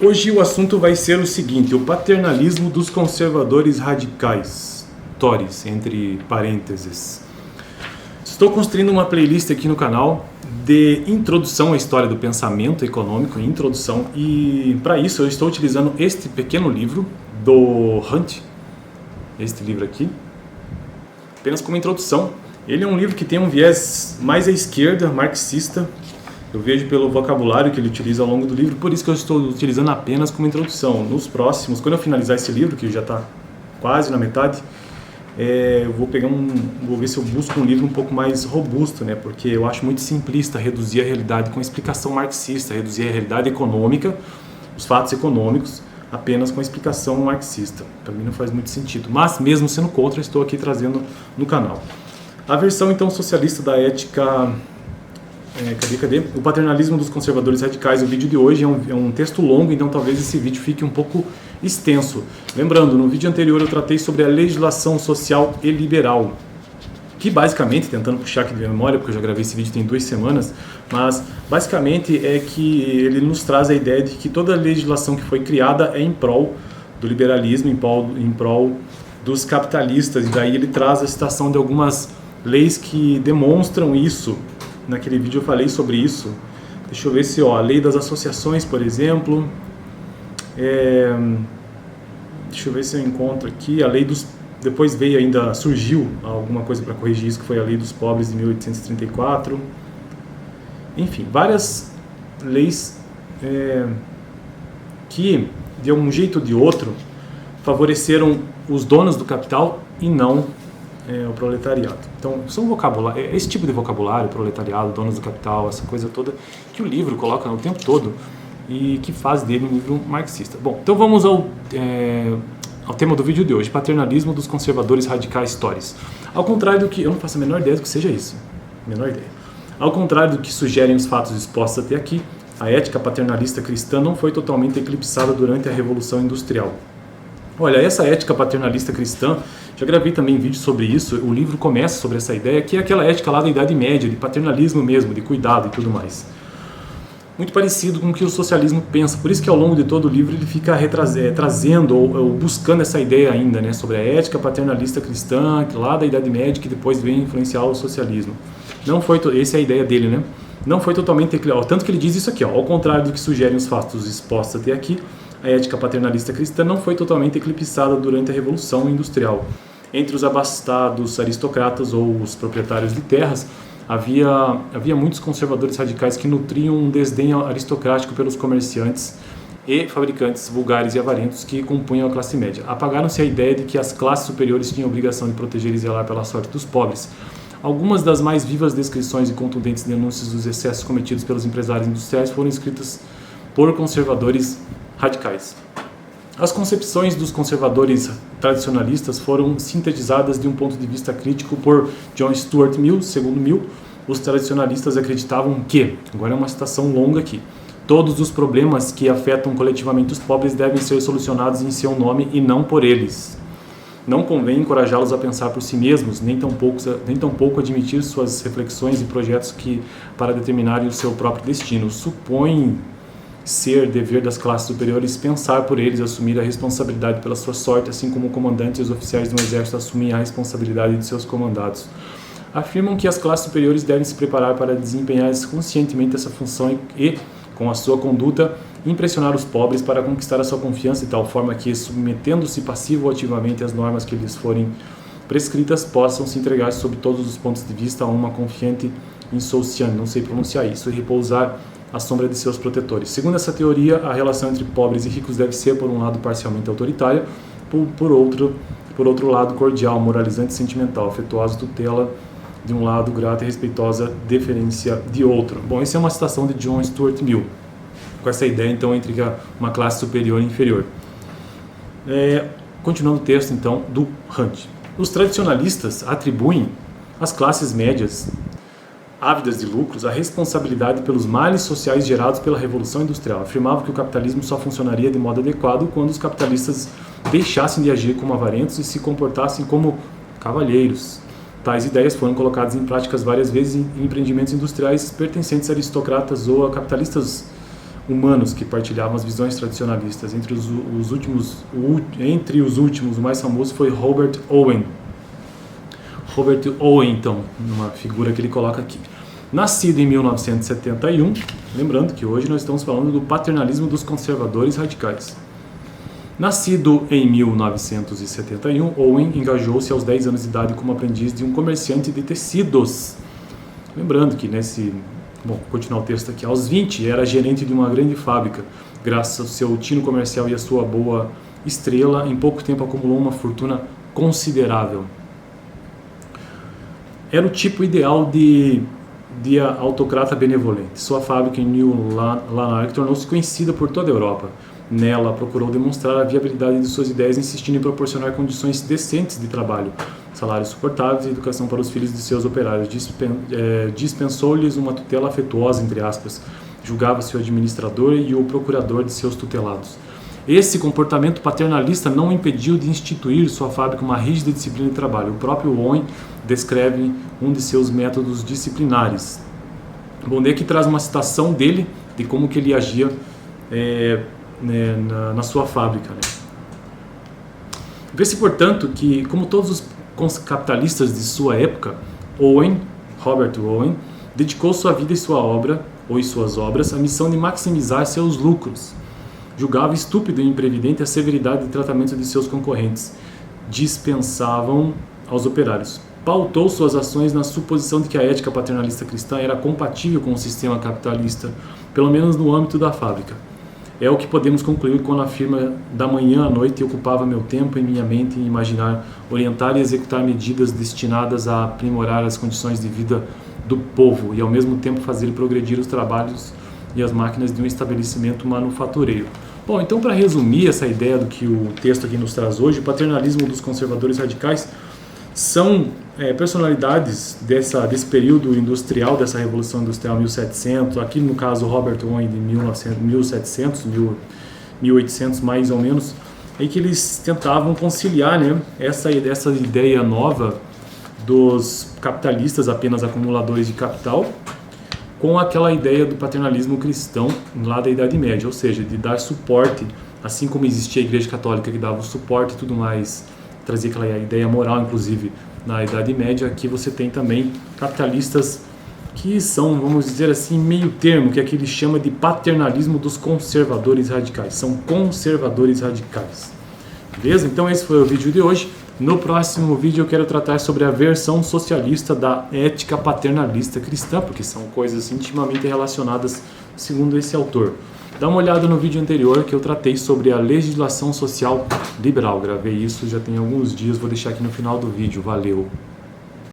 Hoje o assunto vai ser o seguinte: o paternalismo dos conservadores radicais, Tories, entre parênteses. Estou construindo uma playlist aqui no canal de introdução à história do pensamento econômico, introdução, e para isso eu estou utilizando este pequeno livro do Hunt, este livro aqui, apenas como introdução. Ele é um livro que tem um viés mais à esquerda, marxista. Eu vejo pelo vocabulário que ele utiliza ao longo do livro, por isso que eu estou utilizando apenas como introdução. Nos próximos, quando eu finalizar esse livro, que já está quase na metade, eu vou ver se eu busco um livro um pouco mais robusto, né? Porque eu acho muito simplista reduzir a realidade com explicação marxista, reduzir a realidade econômica, os fatos econômicos, apenas com explicação marxista. Para mim não faz muito sentido, mas mesmo sendo contra, estou aqui trazendo no canal. A versão então socialista da ética... Cadê? O paternalismo dos conservadores radicais. O vídeo de hoje é um texto longo, então talvez esse vídeo fique um pouco extenso. Lembrando, no vídeo anterior eu tratei sobre a legislação social e liberal, que basicamente, tentando puxar aqui de memória, porque eu já gravei esse vídeo tem 2 semanas, mas basicamente é que ele nos traz a ideia de que toda a legislação que foi criada é em prol do liberalismo, em prol dos capitalistas, e daí ele traz a citação de algumas leis que demonstram isso. Naquele vídeo eu falei sobre isso. Deixa eu ver se, a lei das associações, por exemplo. Deixa eu ver se eu encontro aqui. A lei dos... Depois surgiu alguma coisa para corrigir isso, que foi a lei dos pobres de 1834. Enfim, várias leis que, de um jeito ou de outro, favoreceram os donos do capital e não o proletariado. Então, são vocabulário, esse tipo de vocabulário, proletariado, donos do capital, essa coisa toda que o livro coloca o tempo todo e que faz dele um livro marxista. Bom, então vamos ao tema do vídeo de hoje: paternalismo dos conservadores radicais Tories. Ao contrário do que... Eu não faço a menor ideia do que seja isso. Menor ideia. Ao contrário do que sugerem os fatos expostos até aqui, a ética paternalista cristã não foi totalmente eclipsada durante a Revolução Industrial. Olha, essa ética paternalista cristã, já gravei também vídeo sobre isso, o livro começa sobre essa ideia, que é aquela ética lá da Idade Média, de paternalismo mesmo, de cuidado e tudo mais. Muito parecido com o que o socialismo pensa, por isso que ao longo de todo o livro ele fica trazendo ou buscando essa ideia ainda, né, sobre a ética paternalista cristã, lá da Idade Média, que depois vem influenciar o socialismo. Essa é a ideia dele, né? Não foi totalmente eclipsado, tanto que ele diz isso aqui, ao contrário do que sugerem os fatos expostos até aqui, a ética paternalista cristã não foi totalmente eclipsada durante a Revolução Industrial. Entre os abastados aristocratas ou os proprietários de terras, havia muitos conservadores radicais que nutriam um desdém aristocrático pelos comerciantes e fabricantes vulgares e avarentos que compunham a classe média. Apagaram-se a ideia de que as classes superiores tinham a obrigação de proteger e zelar pela sorte dos pobres. Algumas das mais vivas descrições e contundentes denúncias dos excessos cometidos pelos empresários industriais foram escritas por conservadores radicais. As concepções dos conservadores tradicionalistas foram sintetizadas de um ponto de vista crítico por John Stuart Mill. Segundo Mill, os tradicionalistas acreditavam que, agora é uma citação longa aqui, todos os problemas que afetam coletivamente os pobres devem ser solucionados em seu nome e não por eles. Não convém encorajá-los a pensar por si mesmos, nem tampouco admitir suas reflexões e projetos para determinarem o seu próprio destino. Supõe ser dever das classes superiores pensar por eles, assumir a responsabilidade pela sua sorte, assim como comandantes e os oficiais de um exército assumem a responsabilidade de seus comandados. Afirmam que as classes superiores devem se preparar para desempenhar conscientemente essa função e, com a sua conduta, impressionar os pobres para conquistar a sua confiança de tal forma que, submetendo-se passivo ou ativamente às normas que lhes forem prescritas, possam se entregar sob todos os pontos de vista a uma confiante insouciante, não sei pronunciar isso, e repousar à sombra de seus protetores. Segundo essa teoria, a relação entre pobres e ricos deve ser, por um lado, parcialmente autoritária, por outro lado, cordial, moralizante e sentimental, afetuosa tutela de um lado, grata e respeitosa deferência de outro. Bom, essa é uma citação de John Stuart Mill, com essa ideia, então, entre uma classe superior e inferior. Continuando o texto, então, do Hunt. Os tradicionalistas atribuem às classes médias ávidas de lucros, a responsabilidade pelos males sociais gerados pela Revolução Industrial. Afirmava que o capitalismo só funcionaria de modo adequado quando os capitalistas deixassem de agir como avarentos e se comportassem como cavalheiros. Tais ideias foram colocadas em práticas várias vezes em empreendimentos industriais pertencentes a aristocratas ou a capitalistas humanos que partilhavam as visões tradicionalistas. Entre os últimos, o mais famoso foi Robert Owen. Robert Owen, então, uma figura que ele coloca aqui. Nascido em 1971, lembrando que hoje nós estamos falando do paternalismo dos conservadores radicais. Nascido em 1971, Owen engajou-se aos 10 anos de idade como aprendiz de um comerciante de tecidos. Lembrando que vou continuar o texto aqui. Aos 20, era gerente de uma grande fábrica. Graças ao seu tino comercial e à sua boa estrela, em pouco tempo acumulou uma fortuna considerável. Era o tipo ideal de autocrata benevolente. Sua fábrica em New Lanark tornou-se conhecida por toda a Europa. Nela, procurou demonstrar a viabilidade de suas ideias, insistindo em proporcionar condições decentes de trabalho, salários suportáveis e educação para os filhos de seus operários. Dispensou-lhes uma tutela afetuosa, entre aspas. Julgava-se o administrador e o procurador de seus tutelados. Esse comportamento paternalista não o impediu de instituir sua fábrica uma rígida disciplina de trabalho. O próprio Owen descreve um de seus métodos disciplinares. Bom, daí aqui traz uma citação dele, de como que ele agia na sua fábrica. Vê-se, portanto, que, como todos os capitalistas de sua época, Robert Owen, dedicou sua vida e sua obra, ou e suas obras, à missão de maximizar seus lucros. Julgava estúpido e imprevidente a severidade de tratamento de seus concorrentes. Dispensavam aos operários. Pautou suas ações na suposição de que a ética paternalista cristã era compatível com o sistema capitalista, pelo menos no âmbito da fábrica. É o que podemos concluir quando afirma: da manhã à noite ocupava meu tempo e minha mente em imaginar, orientar e executar medidas destinadas a aprimorar as condições de vida do povo e ao mesmo tempo fazer progredir os trabalhos e as máquinas de um estabelecimento manufatureiro. Bom, então, para resumir essa ideia do que o texto aqui nos traz hoje, o paternalismo dos conservadores radicais são personalidades desse período industrial, dessa Revolução Industrial 1700, aqui no caso Robert Owen de 1800 mais ou menos, em que eles tentavam conciliar, essa ideia nova dos capitalistas apenas acumuladores de capital com aquela ideia do paternalismo cristão lá da Idade Média, ou seja, de dar suporte, assim como existia a Igreja Católica que dava o suporte e tudo mais, trazia aquela ideia moral, inclusive, na Idade Média. Aqui você tem também capitalistas que são, vamos dizer assim, meio termo, que aqui ele chama de paternalismo dos conservadores radicais. São conservadores radicais. Beleza? Então esse foi o vídeo de hoje. No próximo vídeo eu quero tratar sobre a versão socialista da ética paternalista cristã, porque são coisas intimamente relacionadas, segundo esse autor. Dá uma olhada no vídeo anterior que eu tratei sobre a legislação social liberal. Gravei isso já tem alguns dias, vou deixar aqui no final do vídeo. Valeu!